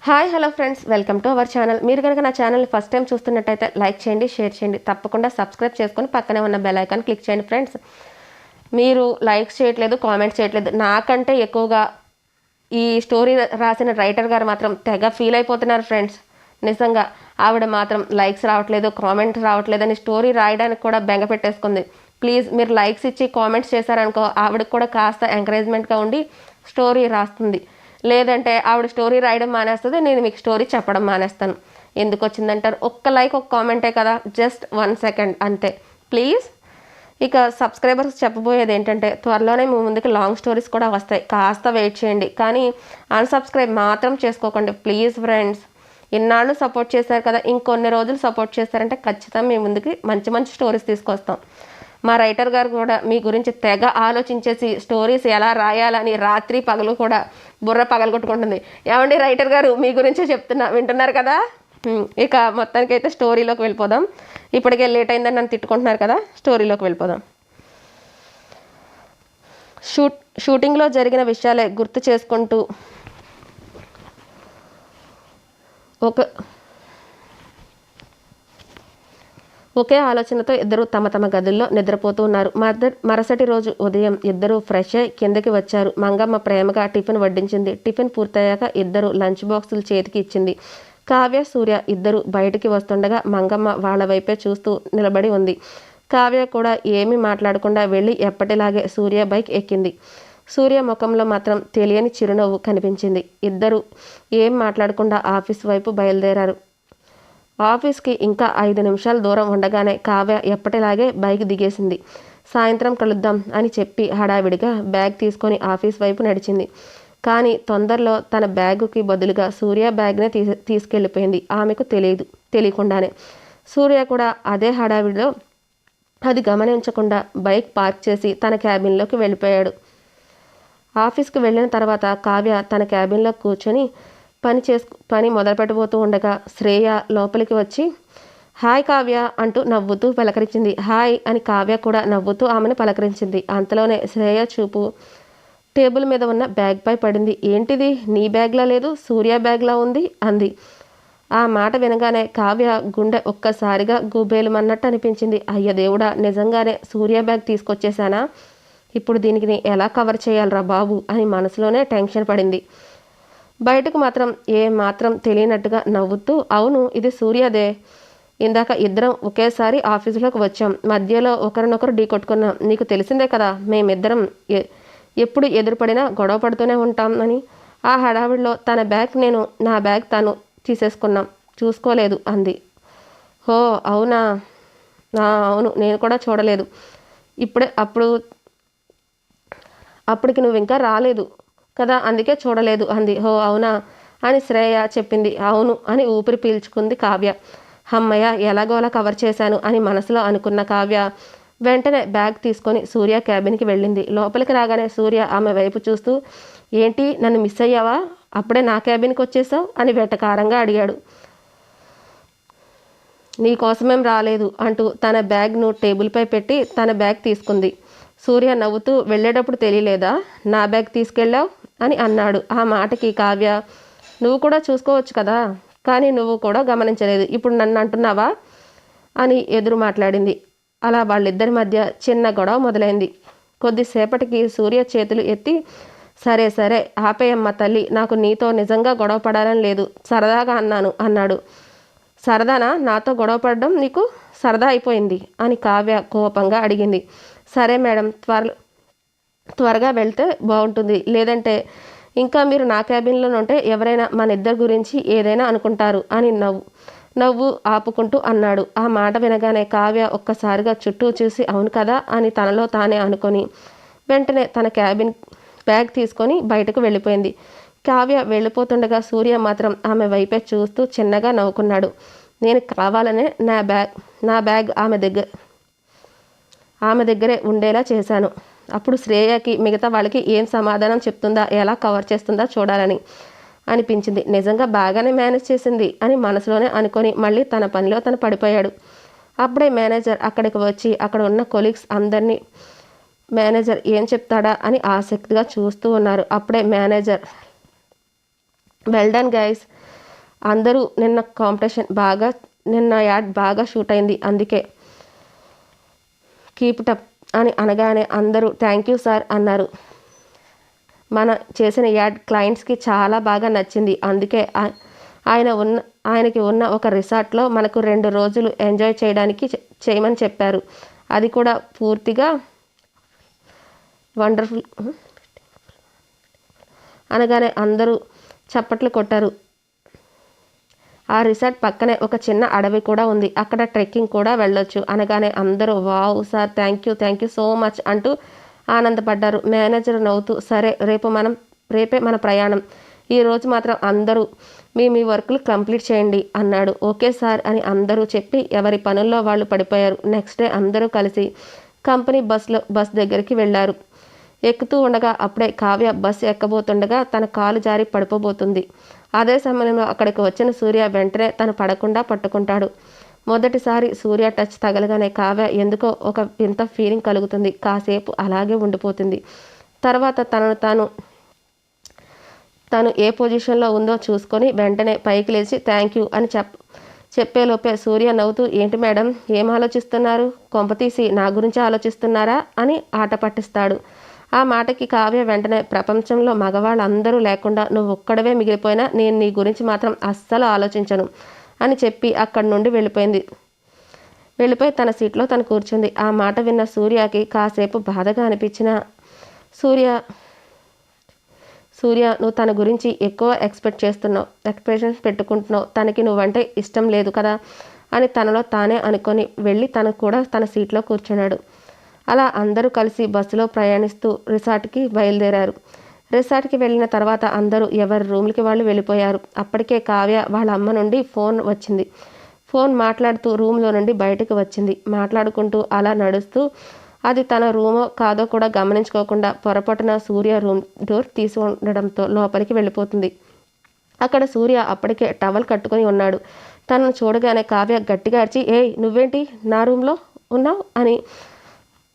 Hi hello friends, welcome to our channel. మీరు కనుక నా ఛానల్ ఫస్ట్ టైం చూస్తున్నట్టయితే లైక్ చేయండి, షేర్ చేయండి, తప్పకుండా సబ్స్క్రైబ్ చేసుకొని పక్కనే ఉన్న బెల్ ఐకాన్ క్లిక్ చేయండి. ఫ్రెండ్స్, మీరు లైక్స్ చేయట్లేదు, కామెంట్స్ చేయట్లేదు. నాకంటే ఎక్కువగా ఈ స్టోరీ రాసిన రైటర్ గారు మాత్రం తెగ ఫీల్ అయిపోతున్నారు ఫ్రెండ్స్. నిజంగా ఆవిడ మాత్రం లైక్స్ రావట్లేదు, కామెంట్స్ రావట్లేదు అని స్టోరీ రాయడానికి కూడా బెంగ పెట్టేసుకుంది. ప్లీజ్ మీరు లైక్స్ ఇచ్చి కామెంట్స్ చేశారనుకో, ఆవిడకి కూడా కాస్త ఎంకరేజ్మెంట్గా ఉండి స్టోరీ రాస్తుంది. లేదంటే ఆవిడ స్టోరీ రాయడం మానేస్తుంది, నేను మీకు స్టోరీ చెప్పడం మానేస్తాను. ఎందుకు వచ్చిందంటారు? ఒక్క లైక్, ఒక కామెంటే కదా, జస్ట్ 1 సెకండ్ అంతే ప్లీజ్. ఇక సబ్స్క్రైబర్స్ చెప్పబోయేది ఏంటంటే, త్వరలోనే మీ ముందుకు లాంగ్ స్టోరీస్ కూడా వస్తాయి, కాస్త వెయిట్ చేయండి. కానీ అన్సబ్స్క్రైబ్ మాత్రం చేసుకోకండి ప్లీజ్ ఫ్రెండ్స్. ఇన్నాళ్ళు సపోర్ట్ చేశారు కదా, ఇంకొన్ని రోజులు సపోర్ట్ చేస్తారంటే ఖచ్చితంగా మీ ముందుకి మంచి మంచి స్టోరీస్ తీసుకొస్తాం. మా రైటర్ గారు కూడా మీ గురించి తెగ ఆలోచించేసి స్టోరీస్ ఎలా రాయాలని రాత్రి పగలు కూడా బుర్ర పగలగొట్టుకుంటుంది. ఏమండి రైటర్ గారు, మీ గురించే చెప్తున్నా, వింటున్నారు కదా. ఇక మొత్తానికి అయితే స్టోరీలోకి వెళ్ళిపోదాం. ఇప్పటికే లేట్ అయిందని నన్ను తిట్టుకుంటున్నారు కదా, స్టోరీలోకి వెళ్ళిపోదాం. షూటింగ్లో జరిగిన విషయాలే గుర్తు చేసుకుంటూ ఒకే ఆలోచనతో ఇద్దరు తమ తమ గదుల్లో నిద్రపోతూ ఉన్నారు. మరుసటి రోజు ఉదయం ఇద్దరు ఫ్రెష్ అయి కిందకి వచ్చారు. మంగమ్మ ప్రేమగా టిఫిన్ వడ్డించింది. టిఫిన్ పూర్తయ్యాక ఇద్దరు లంచ్ బాక్సులు చేతికి ఇచ్చింది. కావ్య, సూర్య ఇద్దరు బయటికి వస్తుండగా మంగమ్మ వాళ్ళ వైపే చూస్తూ నిలబడి ఉంది. కావ్య కూడా ఏమీ మాట్లాడకుండా వెళ్ళి ఎప్పటిలాగే సూర్య బైక్ ఎక్కింది. సూర్య ముఖంలో మాత్రం తెలియని చిరునవ్వు కనిపించింది. ఇద్దరు ఏం మాట్లాడకుండా ఆఫీస్ వైపు బయలుదేరారు. ఆఫీస్కి ఇంకా 5 నిమిషాల దూరం ఉండగానే కావ్య ఎప్పటిలాగే బైక్ దిగేసింది. సాయంత్రం కలుద్దాం అని చెప్పి హడావిడిగా బ్యాగ్ తీసుకొని ఆఫీస్ వైపు నడిచింది. కానీ తొందరలో తన బ్యాగుకి బదులుగా సూర్య బ్యాగ్నే తీసుకెళ్ళిపోయింది. ఆమెకు తెలియకుండానే. సూర్య కూడా అదే హడావిడిలో అది గమనించకుండా బైక్ పార్క్ చేసి తన క్యాబిన్లోకి వెళ్ళిపోయాడు. ఆఫీస్కి వెళ్ళిన తర్వాత కావ్య తన క్యాబిన్లో కూర్చొని పని మొదలుపెట్టబోతూ ఉండగా శ్రేయ లోపలికి వచ్చి హాయ్ కావ్య అంటూ నవ్వుతూ పలకరించింది. హాయ్ అని కావ్య కూడా నవ్వుతూ ఆమెను పలకరించింది. అంతలోనే శ్రేయ చూపు టేబుల్ మీద ఉన్న బ్యాగ్పై పడింది. ఏంటిది, నీ బ్యాగ్లా లేదు, సూర్య బ్యాగ్లా ఉంది అంది. ఆ మాట వినగానే కావ్య గుండె ఒక్కసారిగా గుబేలుమన్నట్టు అనిపించింది. అయ్య దేవుడా, నిజంగానే సూర్య బ్యాగ్ తీసుకొచ్చేసానా? ఇప్పుడు దీనికి ఎలా కవర్ చేయాలరా బాబు అని మనసులోనే టెన్షన్ పడింది. బయటకు మాత్రం మాత్రం తెలియనట్టుగా నవ్వుతూ అవును, ఇది సూర్యదే. ఇందాక ఇద్దరం ఒకేసారి ఆఫీసులోకి వచ్చాం, మధ్యలో ఒకరినొకరు ఢీ కొట్టుకున్నాం. నీకు తెలిసిందే కదా, మేమిద్దరం ఎప్పుడు ఎదురుపడినా గొడవ పడుతూనే ఉంటాం అని. ఆ హడావిడిలో తన బ్యాగ్ నేను, నా బ్యాగ్ తను తీసేసుకున్నాం, చూసుకోలేదు అంది. హో అవునా, అవును, నేను కూడా చూడలేదు. అప్పటికి నువ్వు ఇంకా రాలేదు కదా, అందుకే చూడలేదు అంది. హో అవునా అని శ్రేయ చెప్పింది. అవును అని ఊపిరి పీల్చుకుంది కావ్య. అమ్మయ్య, ఎలాగోలా కవర్ చేశాను అని మనసులో అనుకున్న కావ్య వెంటనే బ్యాగ్ తీసుకొని సూర్య క్యాబిన్కి వెళ్ళింది. లోపలికి రాగానే సూర్య ఆమె వైపు చూస్తూ ఏంటి, నన్ను మిస్ అయ్యావా, అప్పుడే నా క్యాబిన్కి వచ్చేసావు అని వెటకారంగా అడిగాడు. నీ కోసమేం రాలేదు అంటూ తన బ్యాగ్ను టేబుల్పై పెట్టి తన బ్యాగ్ తీసుకుంది. సూర్య నవ్వుతూ వెళ్ళేటప్పుడు తెలియలేదా నా బ్యాగ్ తీసుకెళ్ళావు అని అన్నాడు. ఆ మాటకి కావ్య నువ్వు కూడా చూసుకోవచ్చు కదా, కానీ నువ్వు కూడా గమనించలేదు, ఇప్పుడు నన్ను అంటున్నావా అని ఎదురు మాట్లాడింది. అలా వాళ్ళిద్దరి మధ్య చిన్న గొడవ మొదలైంది. కొద్దిసేపటికి సూర్య చేతులు ఎత్తి సరే సరే ఆపేయమ్మ తల్లి, నాకు నీతో నిజంగా గొడవ పడాలని లేదు, సరదాగా అన్నాడు. సరదానా, నాతో గొడవ పడడం నీకు సరదా అయిపోయింది అని కావ్య కోపంగా అడిగింది. సరే మేడం, త్వరగా వెళ్తే బాగుంటుంది, లేదంటే ఇంకా మీరు నా క్యాబిన్లో ఉంటే ఎవరైనా మన ఇద్దరి గురించి ఏదైనా అనుకుంటారు అని నవ్వు ఆపుకుంటూ అన్నాడు. ఆ మాట వినగానే కావ్య ఒక్కసారిగా చుట్టూ చూసి అవును కదా అని తనలో తానే అనుకొని వెంటనే తన క్యాబిన్ బ్యాగ్ తీసుకొని బయటకు వెళ్ళిపోయింది. కావ్య వెళ్ళిపోతుండగా సూర్య మాత్రం ఆమె వైపే చూస్తూ చిన్నగా నవ్వుకున్నాడు. నేను కావాలనే నా బ్యాగ్ ఆమె దగ్గరే ఉండేలా చేశాను. అప్పుడు శ్రేయకి మిగతా వాళ్ళకి ఏం సమాధానం చెప్తుందా, ఎలా కవర్ చేస్తుందా చూడాలని అనిపించింది. నిజంగా బాగానే మేనేజ్ చేసింది అని మనసులోనే అనుకొని మళ్ళీ తన పనిలో తను పడిపోయాడు. అప్పుడే మేనేజర్ అక్కడికి వచ్చి అక్కడ ఉన్న కొలీగ్స్ అందరినీ మేనేజర్ ఏం చెప్తాడా అని ఆసక్తిగా చూస్తూ ఉన్నారు. అప్పుడే మేనేజర్ వెల్ డన్ గైస్, అందరూ నిన్న యాడ్ బాగా షూట్ అయింది, అందుకే కీప్ ఇట్ అప్ అని అనగానే అందరూ థ్యాంక్ యూ సార్ అన్నారు. మన చేసిన యాడ్ క్లయింట్స్కి చాలా బాగా నచ్చింది, అందుకే ఆయనకి ఉన్న ఒక రిసార్ట్లో మనకు 2 రోజులు ఎంజాయ్ చేయమని చెప్పారు. అది కూడా పూర్తిగా వండర్ఫుల్ అనగానే అందరూ చప్పట్లు కొట్టారు. ఆ రిసార్ట్ పక్కనే ఒక చిన్న అడవి కూడా ఉంది, అక్కడ ట్రెక్కింగ్ కూడా వెళ్ళొచ్చు అనగానే అందరూ wow sir thank you so much అంటూ ఆనందపడ్డారు. మేనేజర్ నవ్వుతూ సరే రేపే మన ప్రయాణం, ఈరోజు మాత్రం అందరూ మీ వర్క్లు కంప్లీట్ చేయండి అన్నాడు. ఓకే సార్ అని అందరూ చెప్పి ఎవరి పనుల్లో వాళ్ళు పడిపోయారు. నెక్స్ట్ డే అందరూ కలిసి కంపెనీ బస్ దగ్గరికి వెళ్ళారు. ఎక్కుతూ ఉండగా అప్పుడే కావ్య బస్సు ఎక్కబోతుండగా తన కాలు జారి పడిపోబోతుంది. అదే సమయంలో అక్కడికి వచ్చిన సూర్య వెంటనే తను పడకుండా పట్టుకుంటాడు. మొదటిసారి సూర్య టచ్ తగలగానే కావ్య ఎందుకో ఒక వింత ఫీలింగ్ కలుగుతుంది. కాసేపు అలాగే ఉండిపోతుంది. తర్వాత తను ఏ పొజిషన్లో ఉందో చూసుకొని వెంటనే పైకి లేచి థ్యాంక్ యూ అని చెప్పేలోపే సూర్య నవ్వుతూ ఏంటి మేడం ఏం ఆలోచిస్తున్నారు, కొంపతీసి నా గురించి ఆలోచిస్తున్నారా అని ఆట పట్టిస్తాడు. ఆ మాటకి కావ్య వెంటనే ప్రపంచంలో మగవాళ్ళందరూ లేకుండా నువ్వు ఒక్కడవే మిగిలిపోయినా నేను నీ గురించి మాత్రం అస్సలు ఆలోచించను అని చెప్పి అక్కడి నుండి వెళ్ళిపోయి తన సీట్లో తను కూర్చుంది. ఆ మాట విన్న సూర్యకి కాసేపు బాధగా అనిపించిన సూర్య నువ్వు తన గురించి ఎక్కువ ఎక్స్పెక్టేషన్స్ పెట్టుకుంటున్నావు, తనకి నువ్వంటే ఇష్టం లేదు కదా అని తనలో తానే అనుకొని వెళ్ళి తను కూడా తన సీట్లో కూర్చున్నాడు. అలా అందరూ కలిసి బస్సులో ప్రయాణిస్తూ రిసార్ట్కి బయలుదేరారు. రిసార్ట్కి వెళ్ళిన తర్వాత అందరూ ఎవరి రూమ్లకి వాళ్ళు వెళ్ళిపోయారు. అప్పటికే కావ్య వాళ్ళ అమ్మ నుండి ఫోన్ వచ్చింది. ఫోన్ మాట్లాడుతూ రూమ్లో నుండి బయటకు వచ్చింది. మాట్లాడుకుంటూ అలా నడుస్తూ అది తన రూమో కాదో కూడా గమనించుకోకుండా పొరపాటున సూర్య రూమ్ డోర్ తీసి ఉండడంతో లోపలికి వెళ్ళిపోతుంది. అక్కడ సూర్య అప్పటికే టవల్ కట్టుకొని ఉన్నాడు. తనను చూడగానే కావ్య గట్టిగా అరిచి ఏయ్ నువ్వేంటి నా రూమ్లో ఉన్నావు అని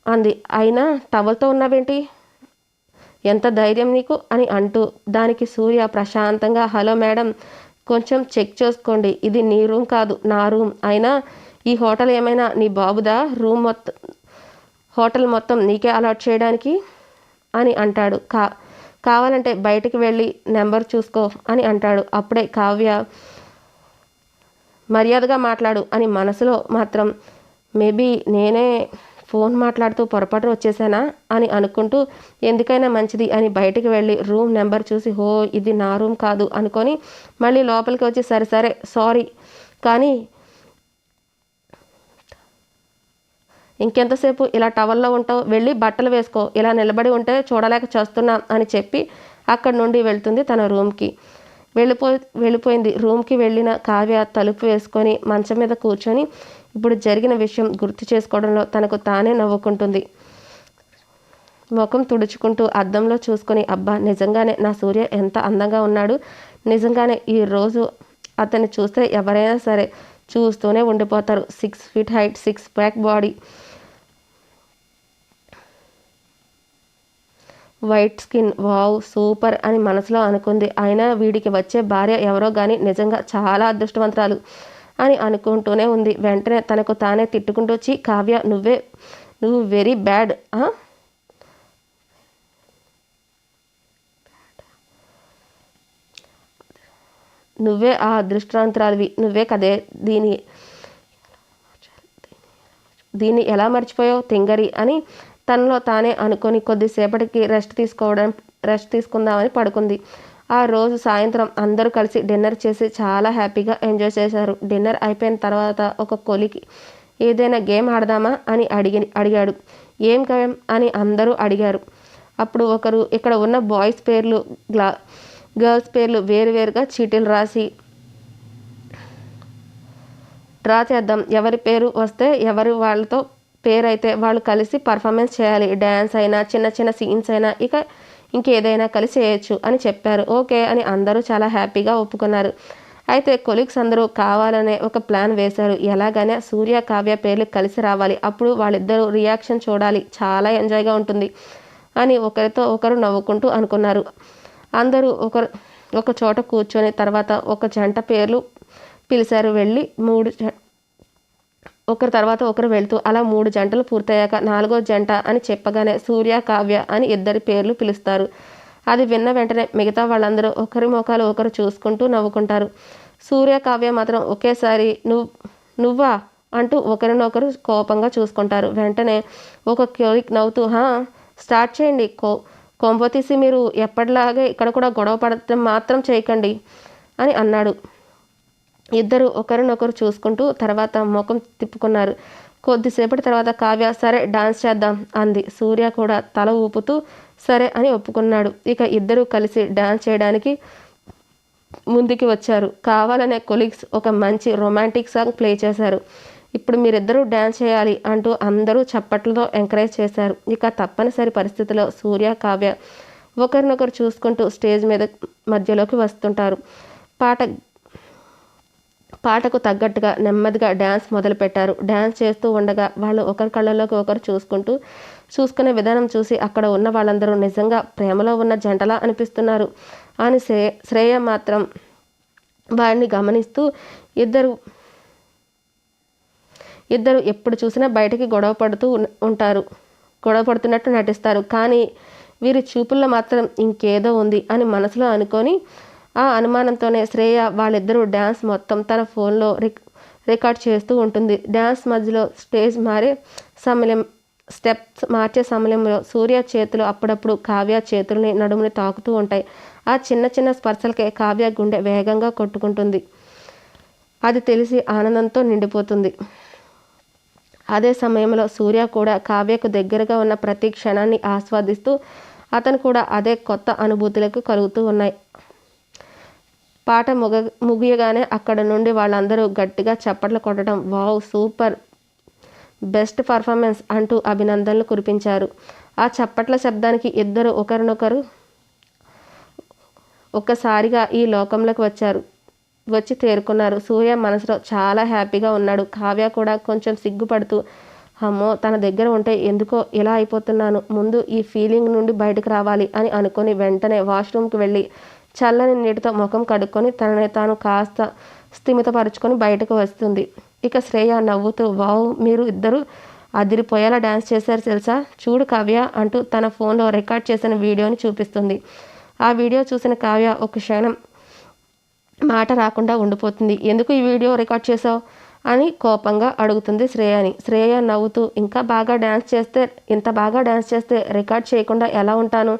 అంది. అయినా టవల్తో ఉన్నావేంటి, ఎంత ధైర్యం నీకు అని అంటూ దానికి సూర్య ప్రశాంతంగా హలో మేడం కొంచెం చెక్ చేసుకోండి, ఇది నీ రూమ్ కాదు నా రూమ్, అయినా ఈ హోటల్ ఏమైనా నీ బాబుదా, హోటల్ మొత్తం నీకే అలాట్ చేయడానికి అని అంటాడు. కావాలంటే బయటికి వెళ్ళి నెంబర్ చూసుకో అని అంటాడు. అప్పుడే కావ్య మర్యాదగా మాట్లాడు అని మనసులో మాత్రం మేబీ నేనే ఫోన్ మాట్లాడుతూ పొరపాటు వచ్చేసానా అని అనుకుంటూ ఎందుకైనా మంచిది అని బయటికి వెళ్ళి రూమ్ నెంబర్ చూసి హో ఇది నా రూమ్ కాదు అనుకొని మళ్ళీ లోపలికి వచ్చి సరే సారీ కానీ ఇంకెంతసేపు ఇలా టవల్లో ఉంటావు, వెళ్ళి బట్టలు వేసుకో, ఇలా నిలబడి ఉంటే చూడలేక చేస్తున్నాం అని చెప్పి అక్కడి నుండి వెళ్తుంది తన రూమ్కి. వెళ్ళిపోయింది. రూమ్కి వెళ్ళిన కావ్య తలుపు వేసుకొని మంచం మీద కూర్చొని ఇప్పుడు జరిగిన విషయం గుర్తు చేసుకోవడంలో తనకు తానే నవ్వుకుంటుంది. ముఖం తుడుచుకుంటూ అద్దంలో చూసుకొని అబ్బా నిజంగానే నా సూర్య ఎంత అందంగా ఉన్నాడు, నిజంగానే ఈరోజు అతన్ని చూస్తే ఎవరైనా సరే చూస్తూనే ఉండిపోతారు. 6 feet height, 6 pack body, white skin, wow super అని మనసులో అనుకుంది. అయినా వీడికి వచ్చే భార్య ఎవరో కానీ నిజంగా చాలా అదృష్టవంతురాలు అని అనుకుంటూనే ఉంది. వెంటనే తనకు తానే తిట్టుకుంటూ వచ్చి కావ్య నువ్వు వెరీ బ్యాడ్, నువ్వే ఆ అదృష్టవంతురాలివి, నువ్వే కదే దీన్ని ఎలా మర్చిపోయావు తింగరి అని తనలో తానే అనుకొని కొద్దిసేపటికి రెస్ట్ తీసుకుందామని పడుకుంది. ఆ రోజు సాయంత్రం అందరూ కలిసి డిన్నర్ చేసి చాలా హ్యాపీగా ఎంజాయ్ చేశారు. డిన్నర్ అయిపోయిన తర్వాత ఒక కొలికి ఏదైనా గేమ్ ఆడదామా అని అడిగాడు. ఏం గేమ్ అని అందరూ అడిగారు. అప్పుడు ఒకరు ఇక్కడ ఉన్న బాయ్స్ పేర్లు గర్ల్స్ పేర్లు వేరువేరుగా చీటీలు రాసి డ్రా చేద్దాం, ఎవరి పేరు వస్తే ఎవరు వాళ్ళతో పేరైతే వాళ్ళు కలిసి పర్ఫార్మెన్స్ చేయాలి, డ్యాన్స్ అయినా చిన్న చిన్న సీన్స్ అయినా ఇంకేదైనా కలిసి చేయొచ్చు అని చెప్పారు. ఓకే అని అందరూ చాలా హ్యాపీగా ఒప్పుకున్నారు. అయితే కొలీగ్స్ అందరూ కావాలనే ఒక ప్లాన్ వేశారు. ఎలాగైనా సూర్య కావ్య పేర్లు కలిసి రావాలి, అప్పుడు వాళ్ళిద్దరూ రియాక్షన్ చూడాలి, చాలా ఎంజాయ్గా ఉంటుంది అని ఒకరితో ఒకరు నవ్వుకుంటూ అనుకున్నారు. అందరూ ఒక చోట కూర్చొని తర్వాత ఒక జంట పేర్లు పిలిచారు. వెళ్ళి ఒకరి తర్వాత ఒకరు వెళ్తూ అలా 3 జంటలు పూర్తయ్యాక 4వ జంట అని చెప్పగానే సూర్య, కావ్య అని ఇద్దరి పేర్లు పిలుస్తారు. అది విన్న వెంటనే మిగతా వాళ్ళందరూ ఒకరి ముఖాలు ఒకరు చూసుకుంటూ నవ్వుకుంటారు. సూర్య, కావ్య మాత్రం ఒకేసారి నువ్వా అంటూ ఒకరినొకరు కోపంగా చూసుకుంటారు. వెంటనే ఒక కొలీగ్ నవ్వుతూ స్టార్ట్ చేయండి, కొంపతీసి మీరు ఎప్పటిలాగే ఇక్కడ కూడా గొడవ పడటం మాత్రం చేయకండి అని అన్నాడు. ఇద్దరు ఒకరినొకరు చూసుకుంటూ తర్వాత ముఖం తిప్పుకున్నారు. కొద్దిసేపటి తర్వాత కావ్య సరే డాన్స్ చేద్దాం అంది. సూర్య కూడా తల ఊపుతూ సరే అని ఒప్పుకున్నాడు. ఇక ఇద్దరు కలిసి డాన్స్ చేయడానికి ముందుకి వచ్చారు. కావాలనే కొలీగ్స్ ఒక మంచి రొమాంటిక్ సాంగ్ ప్లే చేశారు. ఇప్పుడు మీరిద్దరూ డాన్స్ చేయాలి అంటూ అందరూ చప్పట్లతో ఎంకరేజ్ చేశారు. ఇక తప్పనిసరి పరిస్థితిలో సూర్య, కావ్య ఒకరినొకరు చూసుకుంటూ స్టేజ్ మీద మధ్యలోకి వస్తుంటారు. పాటకు తగ్గట్టుగా నెమ్మదిగా డ్యాన్స్ మొదలుపెట్టారు. డ్యాన్స్ చేస్తూ ఉండగా వాళ్ళు ఒకరి కళ్ళలోకి ఒకరు చూసుకునే విధానం చూసి అక్కడ ఉన్న వాళ్ళందరూ నిజంగా ప్రేమలో ఉన్న జంటలా అనిపిస్తున్నారు అని శ్రేయ మాత్రం వారిని గమనిస్తూ ఇద్దరు ఎప్పుడు చూసినా బయటికి గొడవ పడుతున్నట్టు నటిస్తారు. కానీ వీరి చూపుల్లో మాత్రం ఇంకేదో ఉంది అని మనసులో అనుకొని ఆ అనుమానంతోనే శ్రేయ వాళ్ళిద్దరూ డ్యాన్స్ మొత్తం తన ఫోన్లో రికార్డ్ చేస్తూ ఉంటుంది. డ్యాన్స్ మధ్యలో స్టెప్స్ మార్చే సమయంలో సూర్య చేతులు అప్పుడప్పుడు కావ్య చేతుల్ని నడుముని తాకుతూ ఉంటాయి. ఆ చిన్న చిన్న స్పర్శలకే కావ్య గుండె వేగంగా కొట్టుకుంటుంది. అది తెలిసి ఆనందంతో నిండిపోతుంది. అదే సమయంలో సూర్య కూడా కావ్యకు దగ్గరగా ఉన్న ప్రతి క్షణాన్ని ఆస్వాదిస్తూ అతను కూడా అదే కొత్త అనుభూతులకు కలుగుతూ ఉన్నాయి. పాట ముగియగానే అక్కడ నుండి వాళ్ళందరూ గట్టిగా చప్పట్లు కొట్టడం, వావ్ సూపర్, బెస్ట్ పర్ఫార్మెన్స్ అంటూ అభినందనలు కురిపించారు. ఆ చప్పట్ల శబ్దానికి ఇద్దరు ఒకరినొకరు ఒక్కసారిగా ఈ లోకంలోకి వచ్చి తేరుకున్నారు. సూర్య మనసులో చాలా హ్యాపీగా ఉన్నాడు. కావ్య కూడా కొంచెం సిగ్గుపడుతూ అమ్మో తన దగ్గర ఉంటే ఎందుకో ఇలా అయిపోతున్నాను, ముందు ఈ ఫీలింగ్ నుండి బయటకు రావాలి అని అనుకుని వెంటనే వాష్రూమ్కి వెళ్ళి చల్లని నీటితో ముఖం కడుక్కొని తనని తాను కాస్త స్థిమితపరుచుకొని బయటకు వస్తుంది. ఇక శ్రేయ నవ్వుతూ వావ్ మీరు ఇద్దరు అదిరిపోయేలా డ్యాన్స్ చేశారు తెలుసా, చూడు కావ్య అంటూ తన ఫోన్లో రికార్డ్ చేసిన వీడియోని చూపిస్తుంది. ఆ వీడియో చూసిన కావ్య ఒక క్షణం మాట రాకుండా ఉండిపోతుంది. ఎందుకు ఈ వీడియో రికార్డ్ చేసావు అని కోపంగా అడుగుతుంది శ్రేయని. శ్రేయ నవ్వుతూ ఇంత బాగా డ్యాన్స్ చేస్తే రికార్డ్ చేయకుండా ఎలా ఉంటాను,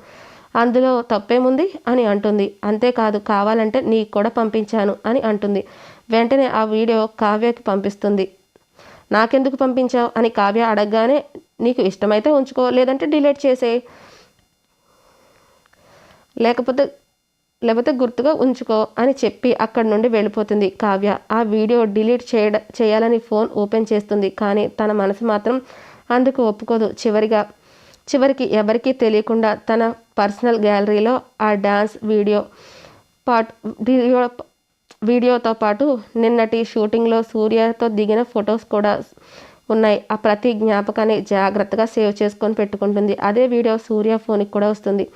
అందులో తప్పేముంది అని అంటుంది. అంతేకాదు కావాలంటే నీకు కూడా పంపించాను అని అంటుంది. వెంటనే ఆ వీడియో కావ్యకి పంపిస్తుంది. నాకెందుకు పంపించావు అని కావ్య అడగగానే నీకు ఇష్టమైతే ఉంచుకో, లేదంటే డిలీట్ చేసేయి, లేకపోతే గుర్తుగా ఉంచుకో అని చెప్పి అక్కడి నుండి వెళ్ళిపోతుంది కావ్య. ఆ వీడియో డిలీట్ చేయాలని ఫోన్ ఓపెన్ చేస్తుంది. కానీ తన మనసు మాత్రం అందుకు ఒప్పుకోదు. చివరికి ఎవరికీ తెలియకుండా తన పర్సనల్ గ్యాలరీలో ఆ డాన్స్ వీడియోతో పాటు నిన్నటి షూటింగ్లో సూర్యతో దిగిన ఫొటోస్ కూడా ఉన్నాయి. ఆ ప్రతి జ్ఞాపకాన్ని జాగ్రత్తగా సేవ్ చేసుకొని పెట్టుకుంటుంది. అదే వీడియో సూర్య ఫోన్కి కూడా వస్తుంది.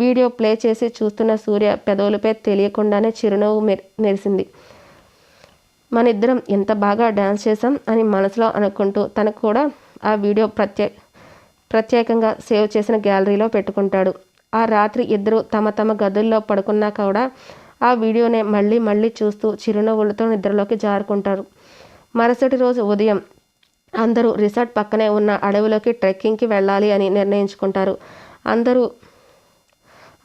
వీడియో ప్లే చేసి చూస్తున్న సూర్య పెదవులపై తెలియకుండానే చిరునవ్వు మెరిసింది. మన ఇద్దరం ఎంత బాగా డ్యాన్స్ చేసాం అని మనసులో అనుకుంటూ తనకు కూడా ఆ వీడియో ప్రత్యేకంగా సేవ్ చేసిన గ్యాలరీలో పెట్టుకుంటాడు. ఆ రాత్రి ఇద్దరు తమ తమ గదుల్లో పడుకున్నా కూడా ఆ వీడియోనే మళ్ళీ మళ్ళీ చూస్తూ చిరునవ్వులతో నిద్రలోకి జారుకుంటారు. మరుసటి రోజు ఉదయం అందరూ రిసార్ట్ పక్కనే ఉన్న అడవిలోకి ట్రెక్కింగ్కి వెళ్ళాలి అని నిర్ణయించుకుంటారు. అందరూ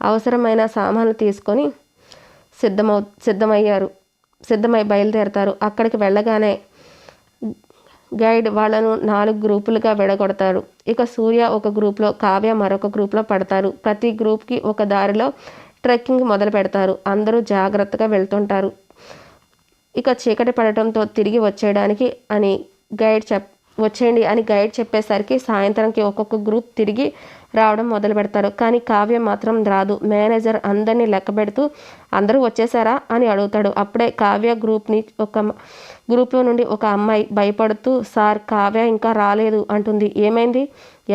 అవసరమైన సామాన్లు తీసుకొని సిద్ధమై బయలుదేరతారు. అక్కడికి వెళ్ళగానే గైడ్ వాళ్ళను 4 గ్రూపులుగా విడగొడతారు. ఇక సూర్య ఒక గ్రూప్లో, కావ్య మరొక గ్రూప్లో పడతారు. ప్రతి గ్రూప్కి ఒక దారిలో ట్రెక్కింగ్ మొదలు పెడతారు. అందరూ జాగ్రత్తగా వెళ్తుంటారు. ఇక చీకటి పడటంతో తిరిగి వచ్చేయండి అని గైడ్ చెప్పేసరికి సాయంత్రంకి ఒక్కొక్క గ్రూప్ తిరిగి రావడం మొదలు పెడతారు. కానీ కావ్య మాత్రం రాదు. మేనేజర్ అందరినీ లెక్క పెడుతూ అందరూ వచ్చేసారా అని అడుగుతాడు. అప్పుడే కావ్య గ్రూప్లో నుండి ఒక అమ్మాయి భయపడుతూ సార్ కావ్య ఇంకా రాలేదు అంటుంది. ఏమైంది,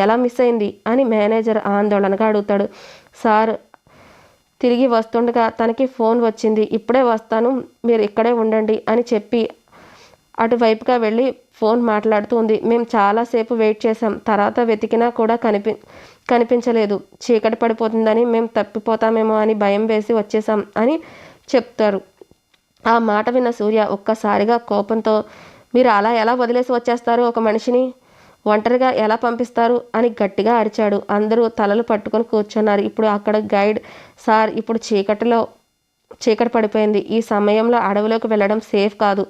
ఎలా మిస్ అయింది అని మేనేజర్ ఆందోళనగా అడుగుతాడు. సార్ తిరిగి వస్తుండగా తనకి ఫోన్ వచ్చింది. ఇప్పుడే వస్తాను, మీరు ఇక్కడే ఉండండి అని చెప్పి అటువైపుగా వెళ్ళి ఫోన్ మాట్లాడుతూ ఉంది. మేము చాలాసేపు వెయిట్ చేసాం, తర్వాత వెతికినా కూడా కనిపించలేదు. చీకటి పడిపోతుందని మేము తప్పిపోతామేమో అని భయం వేసి వచ్చేసాం అని చెప్తారు. ఆ మాట విన్న సూర్య ఒక్కసారిగా కోపంతో, మీరు అలా ఎలా వదిలేసి వచ్చేస్తారు, ఒక మనిషిని ఒంటరిగా ఎలా పంపిస్తారు అని గట్టిగా అరిచాడు. అందరూ తలలు పట్టుకొని కూర్చున్నారు. ఇప్పుడు అక్కడ గైడ్, సార్ ఇప్పుడు చీకటి పడిపోయింది, ఈ సమయంలో అడవిలోకి వెళ్ళడం సేఫ్ కాదు,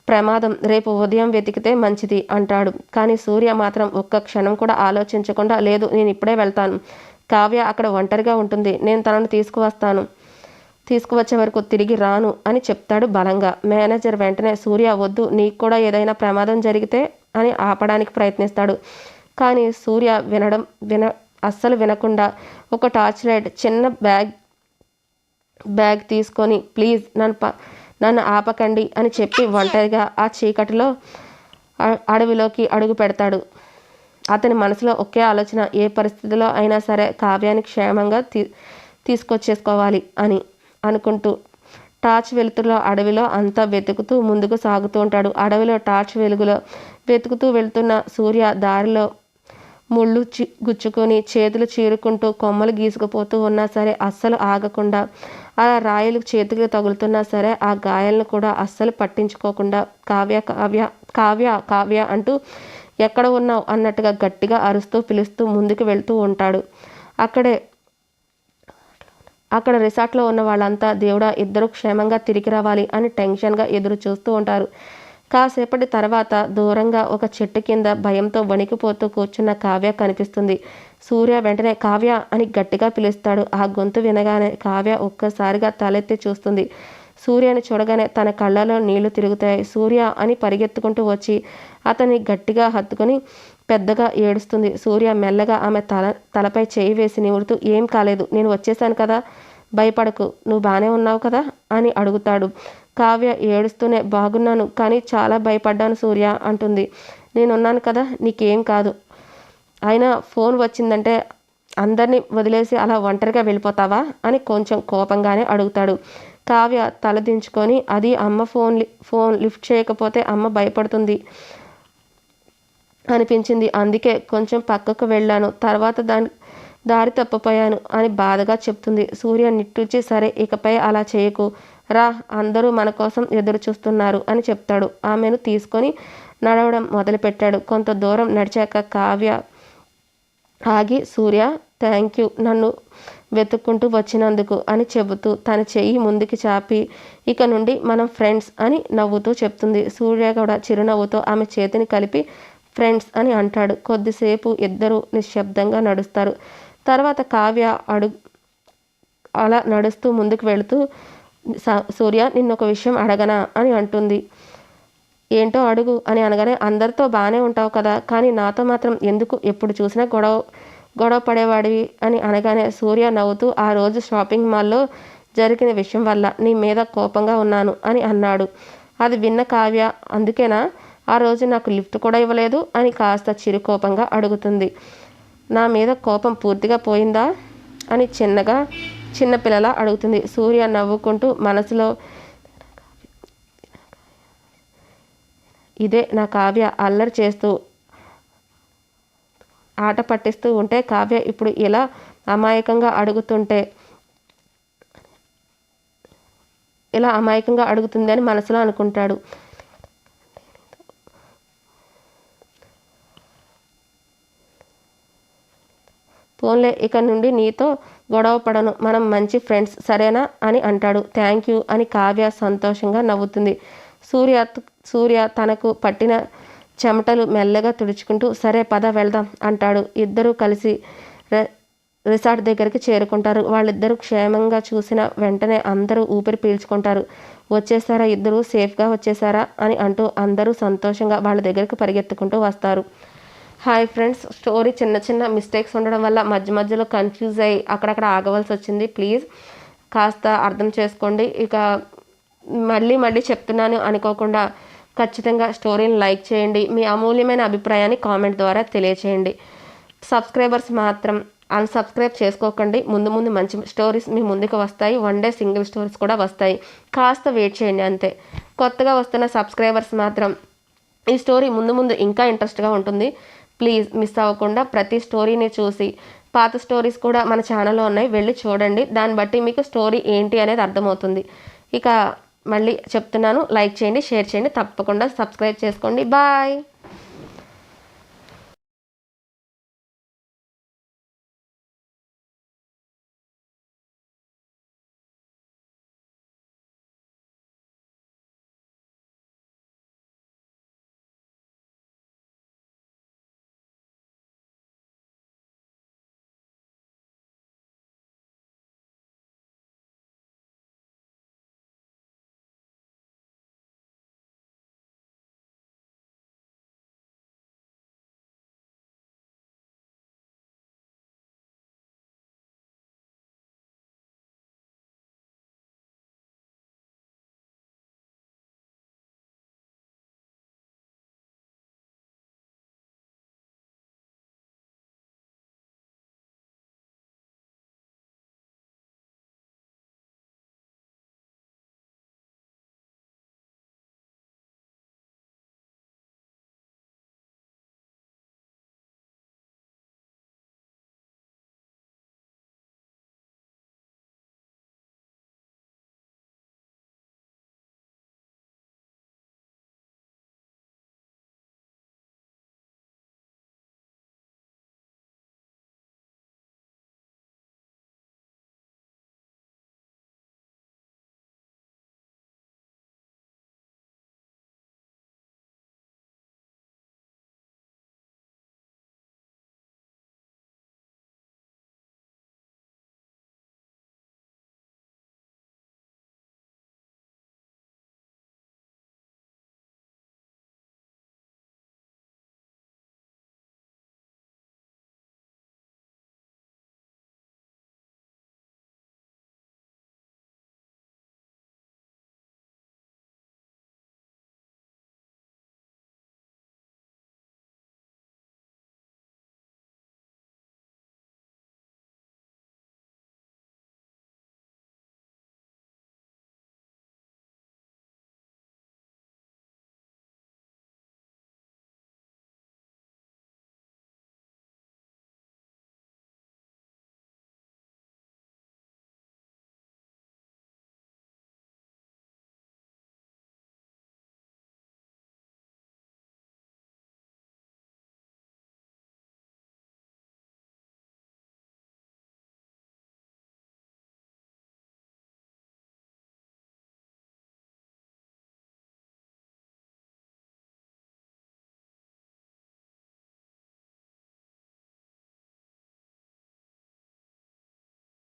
ప్రమాదం, రేపు ఉదయం వెతికితే మంచిది అంటాడు. కానీ సూర్య మాత్రం ఒక్క క్షణం కూడా ఆలోచించకుండా, లేదు నేను ఇప్పుడే వెళ్తాను, కావ్య అక్కడ ఒంటరిగా ఉంటుంది, నేను తనను తీసుకువచ్చే వరకు తిరిగి రాను అని చెప్తాడు బలంగా. మేనేజర్ వెంటనే, సూర్య వద్దు, నీకు కూడా ఏదైనా ప్రమాదం జరిగితే అని ఆపడానికి ప్రయత్నిస్తాడు. కానీ సూర్య అస్సలు వినకుండా ఒక టార్చ్ లైట్ చిన్న బ్యాగ్ తీసుకొని, ప్లీజ్ నన్ను ఆపకండి అని చెప్పి ఒంటరిగా ఆ చీకటిలో అడవిలోకి అడుగు పెడతాడు. అతని మనసులో ఒకే ఆలోచన, ఏ పరిస్థితిలో అయినా సరే కావ్యాన్ని క్షేమంగా తీసుకొచ్చేసుకోవాలి అని అనుకుంటూ టార్చ్ వెలుతురులో అడవిలో అంతా వెతుకుతూ ముందుకు సాగుతూ ఉంటాడు. అడవిలో టార్చ్ వెలుగులో వెతుకుతూ వెళ్తున్న సూర్య దారిలో ముళ్ళు గుచ్చుకొని చేతులు చీరుకుంటూ కొమ్మలు గీసుకుపోతూ ఉన్నా సరే అస్సలు ఆగకుండా, అలా రాయలు చేతులకు తగులుతున్నా సరే ఆ గాయాలను కూడా అస్సలు పట్టించుకోకుండా కావ్య కావ్య కావ్య కావ్య అంటూ ఎక్కడ ఉన్నావు అన్నట్టుగా గట్టిగా అరుస్తూ పిలుస్తూ ముందుకు వెళ్తూ ఉంటాడు. అక్కడ రిసార్ట్లో ఉన్న వాళ్ళంతా దేవుడా ఇద్దరు క్షేమంగా తిరిగి రావాలి అని టెన్షన్గా ఎదురు చూస్తూ ఉంటారు. కాసేపటి తర్వాత దూరంగా ఒక చెట్టు కింద భయంతో వణికిపోతూ కూర్చున్న కావ్య కనిపిస్తుంది. సూర్య వెంటనే కావ్య అని గట్టిగా పిలుస్తాడు. ఆ గొంతు వినగానే కావ్య ఒక్కసారిగా తలెత్తి చూస్తుంది. సూర్యని చూడగానే తన కళ్ళలో నీళ్లు తిరుగుతాయి. సూర్య అని పరిగెత్తుకుంటూ వచ్చి అతన్ని గట్టిగా హత్తుకొని పెద్దగా ఏడుస్తుంది. సూర్య మెల్లగా ఆమె తలపై చేయి వేసి నిమురుతూ, ఏం కాలేదు, నేను వచ్చేసాను కదా, భయపడకు, నువ్వు బాగానే ఉన్నావు కదా అని అడుగుతాడు. కావ్య ఏడుస్తూనే, బాగున్నాను, కానీ చాలా భయపడ్డాను సూర్య అంటుంది. నేనున్నాను కదా, నీకేం కాదు, అయినా ఫోన్ వచ్చిందంటే అందరినీ వదిలేసి అలా ఒంటరిగా వెళ్ళిపోతావా అని కొంచెం కోపంగానే అడుగుతాడు. కావ్య తల దించుకొని, అది అమ్మ ఫోన్ లిఫ్ట్ చేయకపోతే అమ్మ భయపడుతుంది అనిపించింది, అందుకే కొంచెం పక్కకు వెళ్ళాను, తర్వాత దారి తప్పిపోయాను అని బాధగా చెప్తుంది. సూర్య నిట్టూర్చి, సరే ఇకపై అలా చేయకు, రా, అందరూ మన కోసం ఎదురు చూస్తున్నారు అని చెప్తాడు. ఆమెను తీసుకొని నడవడం మొదలుపెట్టాడు. కొంత దూరం నడిచాక కావ్య ఆగి, సూర్య థ్యాంక్ యూ నన్ను వెతుక్కుంటూ వచ్చినందుకు అని చెబుతూ తన చెయ్యి ముందుకి చాపి, ఇక నుండి మనం ఫ్రెండ్స్ అని నవ్వుతూ చెప్తుంది. సూర్య కూడా చిరునవ్వుతో ఆమె చేతిని కలిపి ఫ్రెండ్స్ అని అంటాడు. కొద్దిసేపు ఇద్దరు నిశ్శబ్దంగా నడుస్తారు. తర్వాత కావ్య అలా నడుస్తూ ముందుకు వెళుతూ, సూర్య నిన్నొక విషయం అడగనా అని అంటుంది. ఏంటో అడుగు అని అనగానే, అందరితో బాగానే ఉంటావు కదా, కానీ నాతో మాత్రం ఎందుకు ఎప్పుడు చూసినా గొడవ పడేవాడివి అని అనగానే సూర్య నవ్వుతూ, ఆ రోజు షాపింగ్ మాల్లో జరిగిన విషయం వల్ల నీ మీద కోపంగా ఉన్నాను అని అన్నాడు. అది విన్న కావ్య, అందుకేనా ఆ రోజు నాకు లిఫ్ట్ కూడా ఇవ్వలేదు అని కాస్త చిరుకోపంగా అడుగుతుంది. నా మీద కోపం పూర్తిగా పోయిందా అని చిన్నపిల్లలా అడుగుతుంది. సూర్య నవ్వుకుంటూ మనసులో, ఇదే నా కావ్య అల్లరి చేస్తూ ఆట పట్టిస్తూ ఉంటే కావ్య ఇప్పుడు ఇలా అమాయకంగా అడుగుతుంది అని మనసులో అనుకుంటాడు. పోన్లే, ఇక నుండి నీతో గొడవ పడను, మనం మంచి ఫ్రెండ్స్ సరేనా అని అంటాడు. థ్యాంక్ యూ అని కావ్య సంతోషంగా నవ్వుతుంది. సూర్య తనకు పట్టిన చెమటలు మెల్లగా తుడుచుకుంటూ, సరే పద వెళ్దాం అంటాడు. ఇద్దరూ కలిసి రిసార్ట్ దగ్గరికి చేరుకుంటారు. వాళ్ళిద్దరూ క్షేమంగా చూసిన వెంటనే అందరూ ఊపిరి పీల్చుకుంటారు. వచ్చేసారా, ఇద్దరు సేఫ్గా వచ్చేసారా అని అంటూ అందరూ సంతోషంగా వాళ్ళ దగ్గరికి పరిగెత్తుకుంటూ వస్తారు. హాయ్ ఫ్రెండ్స్, స్టోరీ చిన్న మిస్టేక్స్ ఉండడం వల్ల మధ్యలో కన్ఫ్యూజ్ అయ్యి అక్కడక్కడ ఆగవలసి వచ్చింది. ప్లీజ్ కాస్త అర్థం చేసుకోండి. ఇక మళ్ళీ చెప్తున్నాను అనుకోకుండా ఖచ్చితంగా స్టోరీని లైక్ చేయండి. మీ అమూల్యమైన అభిప్రాయాన్ని కామెంట్ ద్వారా తెలియచేయండి. సబ్స్క్రైబర్స్ మాత్రం అన్సబ్స్క్రైబ్ చేసుకోకండి. ముందు ముందు మంచి స్టోరీస్ మీ ముందుకు వస్తాయి. వన్ డే సింగిల్ స్టోరీస్ కూడా వస్తాయి. కాస్త వెయిట్ చేయండి అంతే. కొత్తగా వస్తున్న సబ్స్క్రైబర్స్ మాత్రం ఈ స్టోరీ ముందు ముందు ఇంకా ఇంట్రెస్ట్గా ఉంటుంది. ప్లీజ్ మిస్ అవ్వకుండా ప్రతి స్టోరీని చూసి, పాత స్టోరీస్ కూడా మన ఛానల్లో ఉన్నాయి, వెళ్ళి చూడండి. దాన్ని బట్టి మీకు స్టోరీ ఏంటి అనేది అర్థమవుతుంది. ఇక మళ్ళీ చెప్తున్నాను, లైక్ చేయండి, షేర్ చేయండి, తప్పకుండా సబ్స్క్రైబ్ చేసుకోండి. బాయ్.